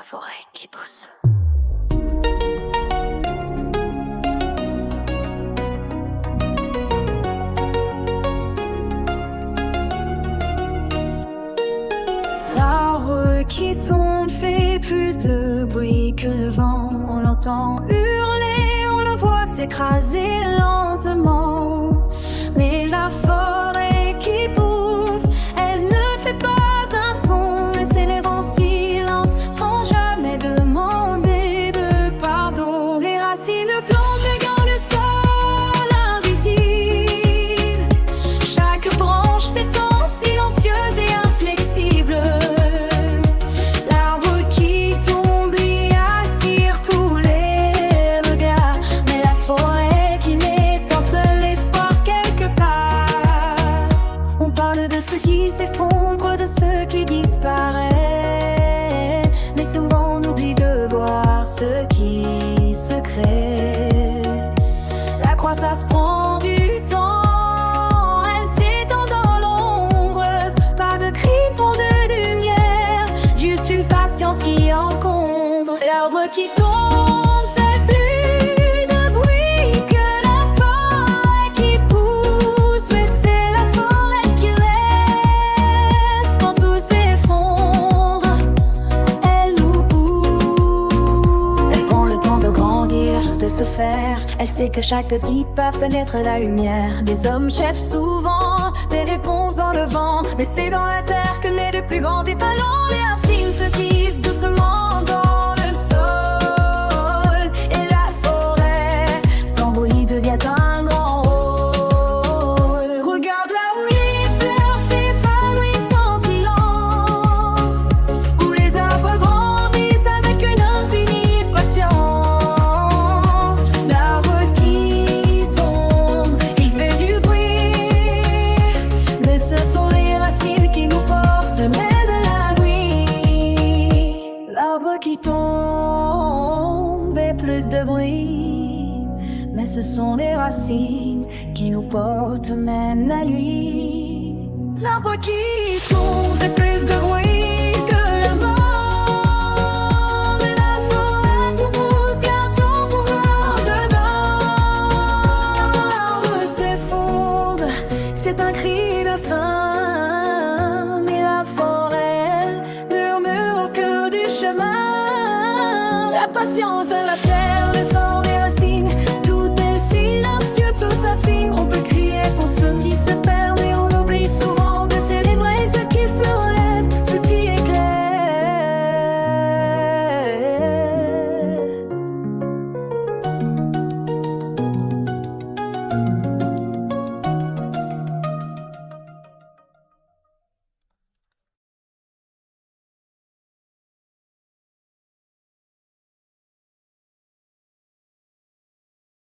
la forêt qui pousse. L'arbre qui tombe fait plus de bruit que le vent. On l'entend hurler, on le voit s'écraser lentement. Mais la forêt qui pousse, elle ne fait pas un son. Et ses lèvres en silence, sans jamais demander de pardon. Les racines plongent dans le sol invisible. Chaque branche s'étend silencieuse et inflexible. L'arbre qui tombe lui attire tous les regards. Mais la forêt qui met porte l'espoir quelque part. On parle de ce qui s'effondre, de ce qui disparaît. Mais souvent on oublie de voir ce qui se crée. La croissance prend du temps, elle s'étend dans l'ombre. Pas de cris pour de lumière, juste une patience qui encombre. L'arbre qui tombe fait plus de bruit que la forêt qui pousse. Mais c'est la forêt qui reste quand tout s'effondre. Elle nous pousse. Elle prend le temps de grandir, de se faire. Elle sait que chaque petit pas fenêtre la lumière. Les hommes cherchent souvent des réponses dans le vent, mais c'est dans la terre que naît le plus grand des talents. Les racines se tissent doucement dans le sol, et la forêt sans bruit devient un grand rôle. Regarde là où les fleurs s'épanouissent en silence, où les arbres grandissent avec une infinie patience. L'arbre qui tombe, il fait du bruit, mais ce sont les racines qui nous portent même la nuit. L'arbre qui tombe fait plus de bruit, mais ce sont les racines qui nous portent même la nuit. L'arbre qui tombe fait plus de bruit que le vent, mais la forêt qui pousse garde son pouvoir dedans. L'arbre s'effondre, c'est un cri de faim, mais la forêt murmure au cœur du chemin. La patience de la terre, l'effort des racines, tout est silencieux, tout s'affine. On peut crier pour ceux qui se perdent.